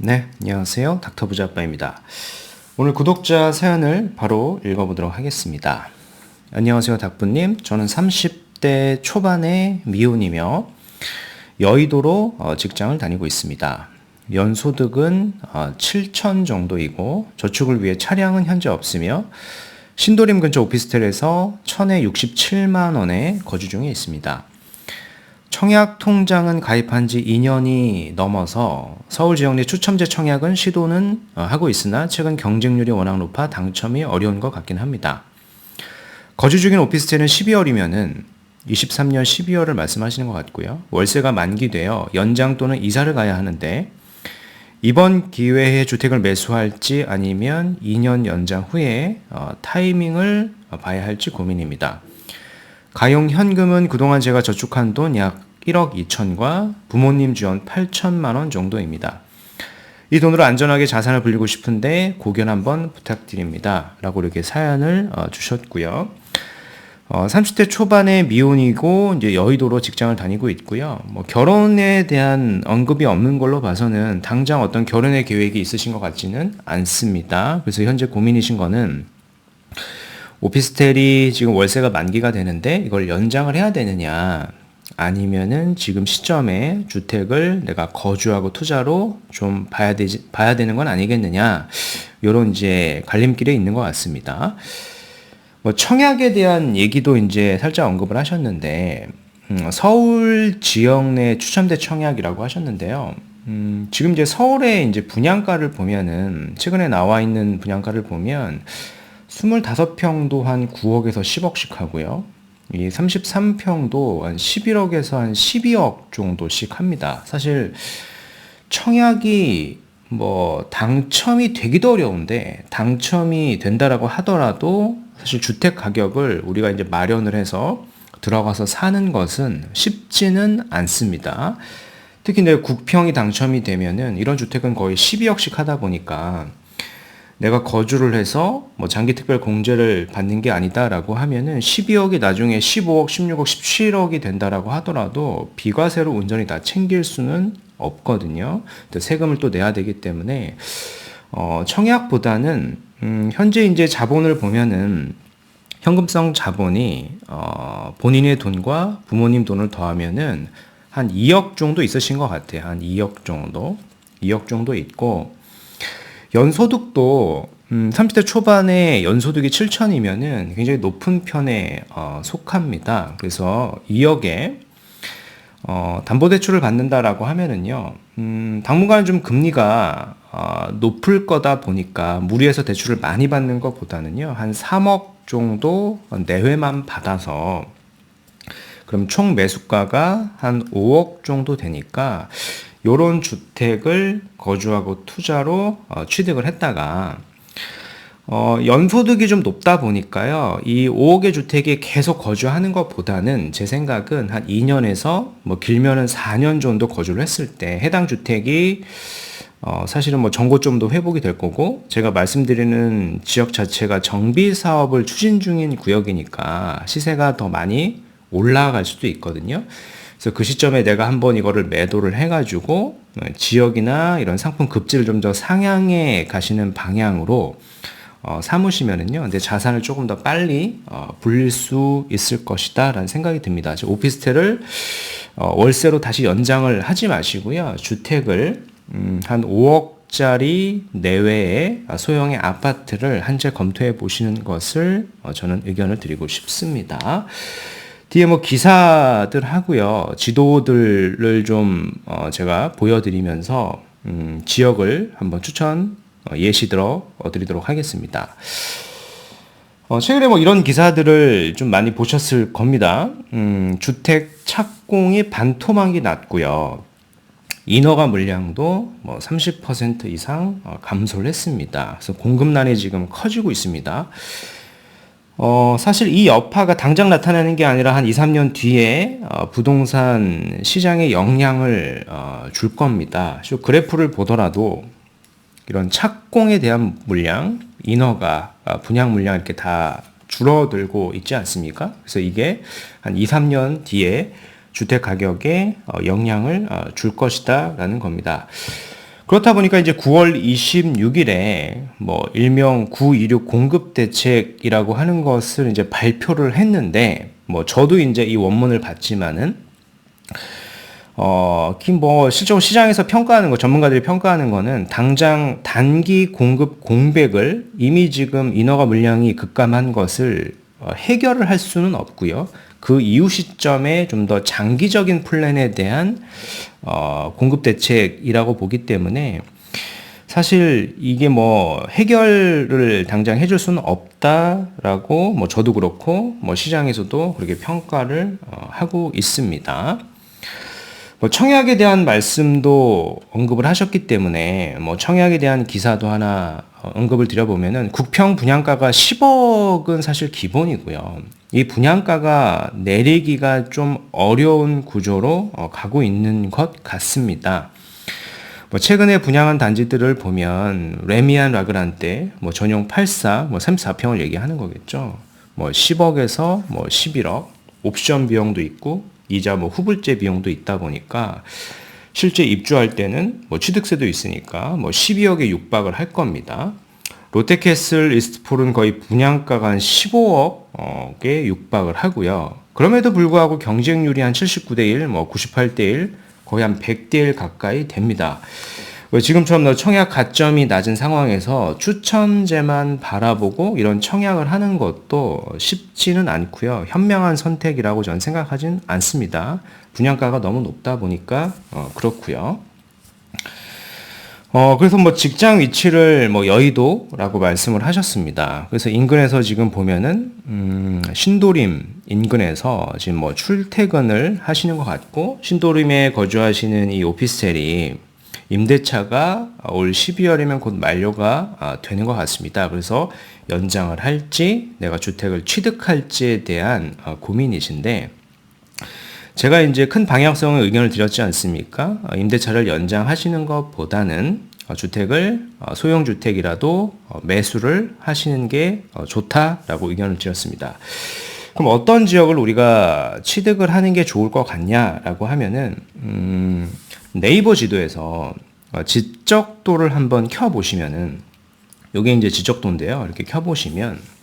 네, 안녕하세요. 닥터부자 아빠입니다. 오늘 구독자 사연을 바로 읽어보도록 하겠습니다. 안녕하세요, 닥부님. 저는 30대 초반의 미혼이며 여의도로 직장을 다니고 있습니다. 연소득은 7천 정도이고 저축을 위해 차량은 현재 없으며 신도림 근처 오피스텔에서 천에 67만 원에 거주 중에 있습니다. 청약 통장은 가입한 지 2년이 넘어서 서울 지역 내 추첨제 청약은 시도는 하고 있으나 최근 경쟁률이 워낙 높아 당첨이 어려운 것 같긴 합니다. 거주 중인 오피스텔은 12월이면은 23년 12월을 말씀하시는 것 같고요. 월세가 만기되어 연장 또는 이사를 가야 하는데 이번 기회에 주택을 매수할지 아니면 2년 연장 후에 타이밍을 봐야 할지 고민입니다. 가용 현금은 그동안 제가 저축한 돈 약 1억 2천과 부모님 지원 8천만 원 정도입니다. 이 돈으로 안전하게 자산을 불리고 싶은데 고견 한번 부탁드립니다. 라고 이렇게 사연을 주셨고요. 30대 초반의 미혼이고 이제 여의도로 직장을 다니고 있고요. 뭐 결혼에 대한 언급이 없는 걸로 봐서는 당장 어떤 결혼의 계획이 있으신 것 같지는 않습니다. 그래서 현재 고민이신 거는 오피스텔이 지금 월세가 만기가 되는데 이걸 연장을 해야 되느냐 아니면은 지금 시점에 주택을 내가 거주하고 투자로 좀 봐야 되는 건 아니겠느냐 요런 이제 갈림길에 있는 것 같습니다. 뭐 청약에 대한 얘기도 이제 살짝 언급을 하셨는데 서울 지역 내 추첨대 청약이라고 하셨는데요. 지금 이제 서울의 이제 분양가를 보면은 최근에 나와 있는 분양가를 보면 25평도 한 9억에서 10억씩 하고요. 이 33평도 한 11억에서 한 12억 정도씩 합니다. 사실 청약이 뭐 당첨이 되기도 어려운데 당첨이 된다라고 하더라도 사실 주택 가격을 우리가 이제 마련을 해서 들어가서 사는 것은 쉽지는 않습니다. 특히 내 국평이 당첨이 되면은 이런 주택은 거의 12억씩 하다 보니까 내가 거주를 해서 뭐 장기 특별 공제를 받는 게 아니다라고 하면은 12억이 나중에 15억, 16억, 17억이 된다라고 하더라도 비과세로 온전히 다 챙길 수는 없거든요. 세금을 또 내야 되기 때문에 청약보다는 현재 이제 자본을 보면은 현금성 자본이 본인의 돈과 부모님 돈을 더하면은 한 2억 정도 있으신 것 같아요. 한 2억 정도 있고 연소득도 30대 초반에 연소득이 7천이면은 굉장히 높은 편에 속합니다. 그래서 2억에 담보대출을 받는다라고 하면은요, 당분간 좀 금리가 높을 거다 보니까 무리해서 대출을 많이 받는 것보다는요, 한 3억 정도 내외만 받아서 그럼 총 매수가가 한 5억 정도 되니까 요런 주택을 거주하고 투자로 취득을 했다가 연소득이 좀 높다 보니까요. 이 5억의 주택에 계속 거주하는 것보다는 제 생각은 한 2년에서 뭐 길면은 4년 정도 거주를 했을 때 해당 주택이 사실은 뭐 전고점도 회복이 될 거고 제가 말씀드리는 지역 자체가 정비 사업을 추진 중인 구역이니까 시세가 더 많이 올라갈 수도 있거든요. 그래서 그 시점에 내가 한번 이거를 매도를 해가지고 지역이나 이런 상품 급지를 좀 더 상향해 가시는 방향으로 삼으시면은요, 내 자산을 조금 더 빨리 불릴 수 있을 것이다라는 생각이 듭니다. 오피스텔을 월세로 다시 연장을 하지 마시고요, 주택을 한 5억짜리 내외의 소형의 아파트를 한 채 검토해 보시는 것을 저는 의견을 드리고 싶습니다. 뒤에 뭐 기사들 하고요, 지도들을 좀 제가 보여드리면서 지역을 한번 예시 들어 드리도록 하겠습니다. 최근에 뭐 이런 기사들을 좀 많이 보셨을 겁니다. 주택 착공이 반토막이 났고요, 인허가 물량도 뭐 30% 이상 감소를 했습니다. 그래서 공급난이 지금 커지고 있습니다. 사실 이 여파가 당장 나타나는 게 아니라 한 2, 3년 뒤에 부동산 시장에 영향을 줄 겁니다. 그래프를 보더라도 이런 착공에 대한 물량, 인허가, 분양 물량 이렇게 다 줄어들고 있지 않습니까? 그래서 이게 한 2, 3년 뒤에 주택 가격에 영향을 줄 것이다 라는 겁니다. 그렇다 보니까 이제 9월 26일에 뭐 일명 926 공급 대책이라고 하는 것을 이제 발표를 했는데, 뭐 저도 이제 이 원문을 봤지만은 뭐 실제로 시장에서 평가하는 거, 전문가들이 평가하는 거는 당장 단기 공급 공백을 이미 지금 인허가 물량이 급감한 것을 해결을 할 수는 없고요. 그 이후 시점에 좀 더 장기적인 플랜에 대한 공급 대책이라고 보기 때문에 사실 이게 뭐 해결을 당장 해줄 수는 없다라고 뭐 저도 그렇고 뭐 시장에서도 그렇게 평가를 하고 있습니다. 뭐 청약에 대한 말씀도 언급을 하셨기 때문에 뭐 청약에 대한 기사도 하나 언급을 드려보면은 국평 분양가가 10억은 사실 기본이고요. 이 분양가가 내리기가 좀 어려운 구조로 가고 있는 것 같습니다. 뭐 최근에 분양한 단지들을 보면 레미안 라그란테, 뭐 전용 84, 뭐 34평을 얘기하는 거겠죠. 뭐 10억에서 뭐 11억, 옵션 비용도 있고 이자 뭐 후불제 비용도 있다 보니까 실제 입주할 때는 뭐 취득세도 있으니까 뭐 12억에 육박을 할 겁니다. 롯데캐슬 이스트폴은 거의 분양가가 한 15억에 육박을 하고요. 그럼에도 불구하고 경쟁률이 한 79대 1, 뭐 98대 1, 거의 한 100대 1 가까이 됩니다. 지금처럼 청약 가점이 낮은 상황에서 추천제만 바라보고 이런 청약을 하는 것도 쉽지는 않고요. 현명한 선택이라고 저는 생각하진 않습니다. 분양가가 너무 높다 보니까 그렇고요. 그래서 뭐 직장 위치를 뭐 여의도라고 말씀을 하셨습니다. 그래서 인근에서 지금 보면은 신도림 인근에서 지금 뭐 출퇴근을 하시는 것 같고, 신도림에 거주하시는 이 오피스텔이 임대차가 올 12월이면 곧 만료가 되는 것 같습니다. 그래서 연장을 할지 내가 주택을 취득할지에 대한 고민이신데, 제가 이제 큰 방향성의 의견을 드렸지 않습니까? 임대차를 연장하시는 것보다는 주택을 소형주택이라도 매수를 하시는 게 좋다라고 의견을 드렸습니다. 그럼 어떤 지역을 우리가 취득을 하는 게 좋을 것 같냐라고 하면은 네이버 지도에서 지적도를 한번 켜보시면은, 요게 이제 지적도인데요. 이렇게 켜보시면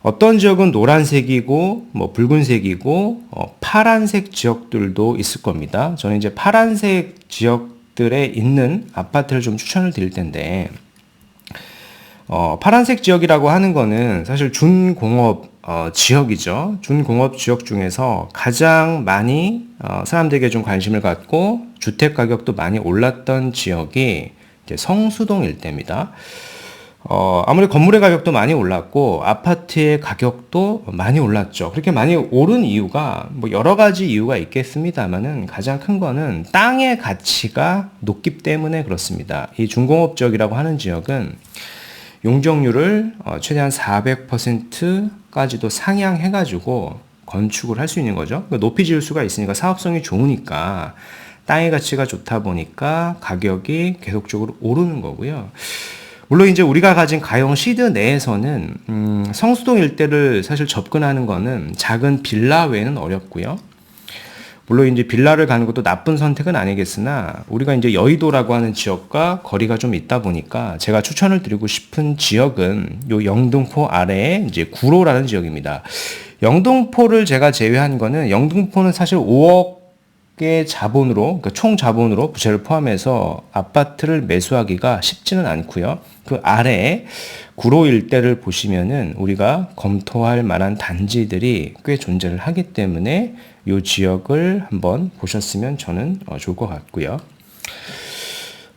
어떤 지역은 노란색이고 뭐 붉은색이고 파란색 지역들도 있을 겁니다. 저는 이제 파란색 지역들에 있는 아파트를 좀 추천을 드릴 텐데, 파란색 지역이라고 하는 거는 사실 준공업 지역이죠. 준공업 지역 중에서 가장 많이 사람들에게 좀 관심을 갖고 주택 가격도 많이 올랐던 지역이 이제 성수동 일대입니다. 아무리 건물의 가격도 많이 올랐고 아파트의 가격도 많이 올랐죠. 그렇게 많이 오른 이유가 뭐 여러 가지 이유가 있겠습니다만은 가장 큰 거는 땅의 가치가 높기 때문에 그렇습니다. 이 준공업 지역이라고 하는 지역은 용적률을 최대한 400%까지도 상향해가지고 건축을 할 수 있는 거죠. 그러니까 높이 지을 수가 있으니까 사업성이 좋으니까 땅의 가치가 좋다 보니까 가격이 계속적으로 오르는 거고요. 물론 이제 우리가 가진 가용 시드 내에서는 성수동 일대를 사실 접근하는 거는 작은 빌라 외에는 어렵고요. 물론 이제 빌라를 가는 것도 나쁜 선택은 아니겠으나 우리가 이제 여의도라고 하는 지역과 거리가 좀 있다 보니까 제가 추천을 드리고 싶은 지역은 요 영등포 아래에 이제 구로라는 지역입니다. 영등포를 제가 제외한 거는, 영등포는 사실 5억의 자본으로, 그러니까 총 자본으로 부채를 포함해서 아파트를 매수하기가 쉽지는 않고요. 그 아래에 구로 일대를 보시면은 우리가 검토할 만한 단지들이 꽤 존재를 하기 때문에 이 지역을 한번 보셨으면 저는 좋을 것 같고요.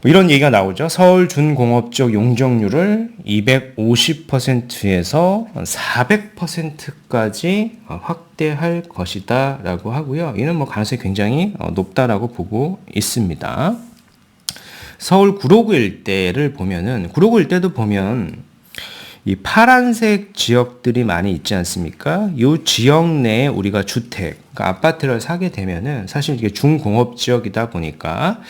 뭐 이런 얘기가 나오죠. 서울 준공업적 용적률을 250%에서 400%까지 확대할 것이다 라고 하고요. 이는 뭐 가능성이 굉장히 높다라고 보고 있습니다. 서울 구로구 일대를 보면은, 구로구 일대도 보면 이 파란색 지역들이 많이 있지 않습니까? 이 지역 내에 우리가 주택, 그러니까 아파트를 사게 되면은 사실 이게 중공업 지역이다 보니까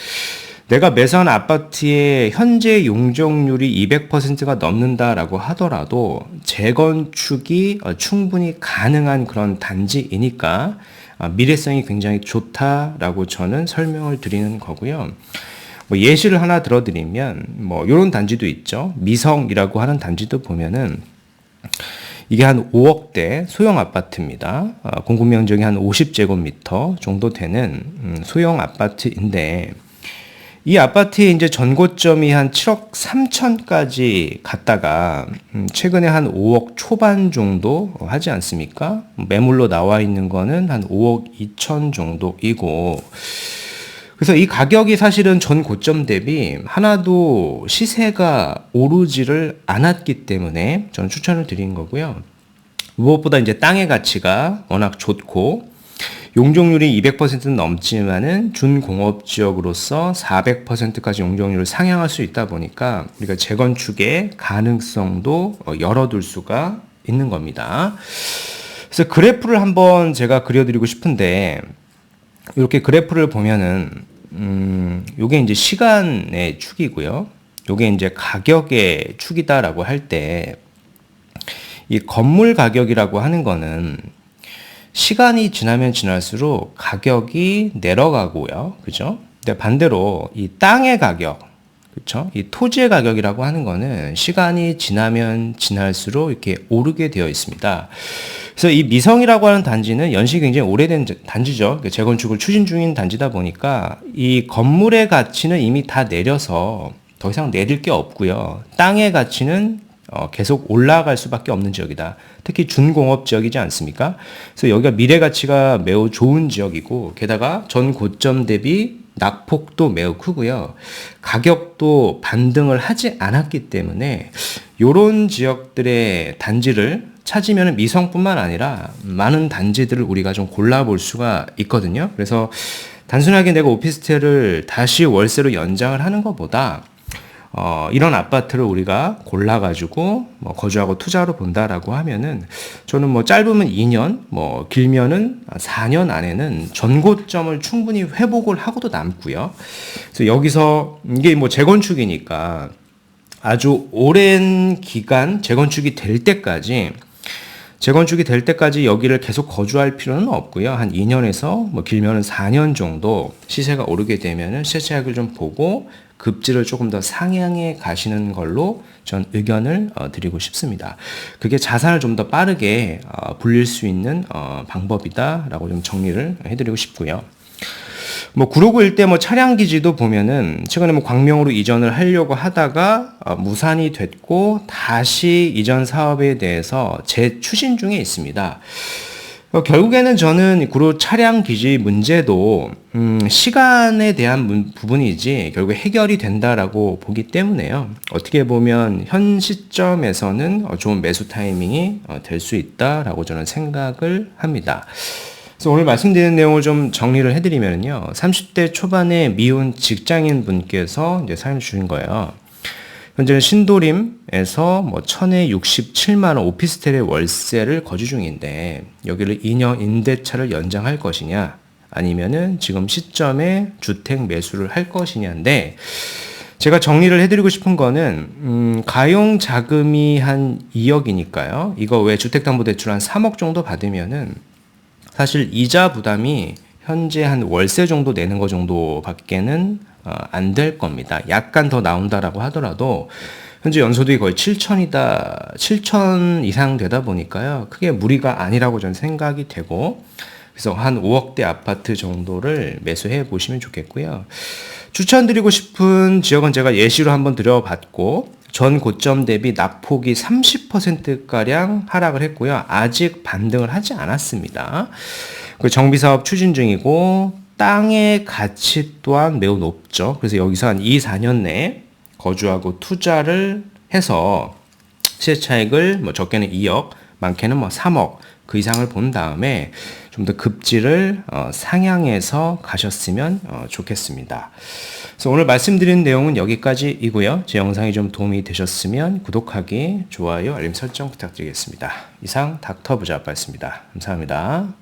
내가 매수한 아파트의 현재 용적률이 200%가 넘는다라고 하더라도 재건축이 충분히 가능한 그런 단지이니까 미래성이 굉장히 좋다라고 저는 설명을 드리는 거고요. 뭐 예시를 하나 들어드리면 뭐 이런 단지도 있죠. 미성이라고 하는 단지도 보면은 이게 한 5억대 소형 아파트입니다. 공급 면적이 한 50제곱미터 정도 되는 소형 아파트인데 이 아파트의 이제 전고점이 한 7억 3천까지 갔다가 최근에 한 5억 초반 정도 하지 않습니까? 매물로 나와 있는 거는 한 5억 2천 정도이고, 그래서 이 가격이 사실은 전 고점 대비 하나도 시세가 오르지를 않았기 때문에 저는 추천을 드린 거고요. 무엇보다 이제 땅의 가치가 워낙 좋고 용적률이 200%는 넘지만은 준공업 지역으로서 400%까지 용적률을 상향할 수 있다 보니까 우리가 재건축의 가능성도 열어둘 수가 있는 겁니다. 그래서 그래프를 한번 제가 그려드리고 싶은데, 이렇게 그래프를 보면은 요게 이제 시간의 축이고요. 요게 이제 가격의 축이다라고 할 때 이 건물 가격이라고 하는 거는 시간이 지나면 지날수록 가격이 내려가고요. 그죠? 근데 반대로 이 땅의 가격, 그렇죠? 이 토지의 가격이라고 하는 거는 시간이 지나면 지날수록 이렇게 오르게 되어 있습니다. 그래서 이 미성이라고 하는 단지는 연식이 굉장히 오래된 단지죠. 재건축을 추진 중인 단지다 보니까 이 건물의 가치는 이미 다 내려서 더 이상 내릴 게 없고요. 땅의 가치는 계속 올라갈 수밖에 없는 지역이다. 특히 준공업 지역이지 않습니까? 그래서 여기가 미래 가치가 매우 좋은 지역이고, 게다가 전 고점 대비 낙폭도 매우 크고요. 가격도 반등을 하지 않았기 때문에 이런 지역들의 단지를 찾으면 미성뿐만 아니라 많은 단지들을 우리가 좀 골라볼 수가 있거든요. 그래서 단순하게 내가 오피스텔을 다시 월세로 연장을 하는 것보다 이런 아파트를 우리가 골라가지고 뭐 거주하고 투자로 본다라고 하면은 저는 뭐 짧으면 2년, 뭐 길면은 4년 안에는 전고점을 충분히 회복을 하고도 남고요. 그래서 여기서 이게 뭐 재건축이니까 아주 오랜 기간 재건축이 될 때까지 여기를 계속 거주할 필요는 없고요. 한 2년에서 뭐 길면은 4년 정도 시세가 오르게 되면은 시세 차익을 좀 보고 급지를 조금 더 상향해 가시는 걸로 전 의견을 드리고 싶습니다. 그게 자산을 좀 더 빠르게 불릴 수 있는 방법이다라고 좀 정리를 해드리고 싶고요. 뭐 구로구 일대 뭐 차량 기지도 보면은 최근에 뭐 광명으로 이전을 하려고 하다가 무산이 됐고 다시 이전 사업에 대해서 재추진 중에 있습니다. 결국에는 저는 구로 차량 기지 문제도 시간에 대한 부분이지 결국 해결이 된다라고 보기 때문에요. 어떻게 보면 현 시점에서는 좋은 매수 타이밍이 될 수 있다라고 저는 생각을 합니다. 그래서 오늘 말씀드리는 내용을 좀 정리를 해드리면요. 30대 초반의 미혼 직장인 분께서 이제 사연 주신 거예요. 현재는 신도림에서 뭐 천에 67만 원 오피스텔의 월세를 거주 중인데 여기를 2년 임대차를 연장할 것이냐 아니면은 지금 시점에 주택 매수를 할 것이냐인데, 제가 정리를 해드리고 싶은 거는 가용 자금이 한 2억이니까요. 이거 외 주택담보대출 한 3억 정도 받으면은 사실 이자 부담이 현재 한 월세 정도 내는 거 정도밖에는 안 될 겁니다. 약간 더 나온다라고 하더라도 현재 연소득이 거의 7천 이상 되다 보니까요. 크게 무리가 아니라고 저는 생각이 되고, 그래서 한 5억대 아파트 정도를 매수해 보시면 좋겠고요. 추천드리고 싶은 지역은 제가 예시로 한번 드려봤고, 전 고점 대비 낙폭이 30%가량 하락을 했고요. 아직 반등을 하지 않았습니다. 정비사업 추진 중이고 땅의 가치 또한 매우 높죠. 그래서 여기서 한 2, 4년 내에 거주하고 투자를 해서 시세 차익을 뭐 적게는 2억, 많게는 뭐 3억 그 이상을 본 다음에 좀 더 급지를 상향해서 가셨으면 좋겠습니다. 그래서 오늘 말씀드린 내용은 여기까지이고요. 제 영상이 좀 도움이 되셨으면 구독하기, 좋아요, 알림 설정 부탁드리겠습니다. 이상 닥터 부자아빠였습니다. 감사합니다.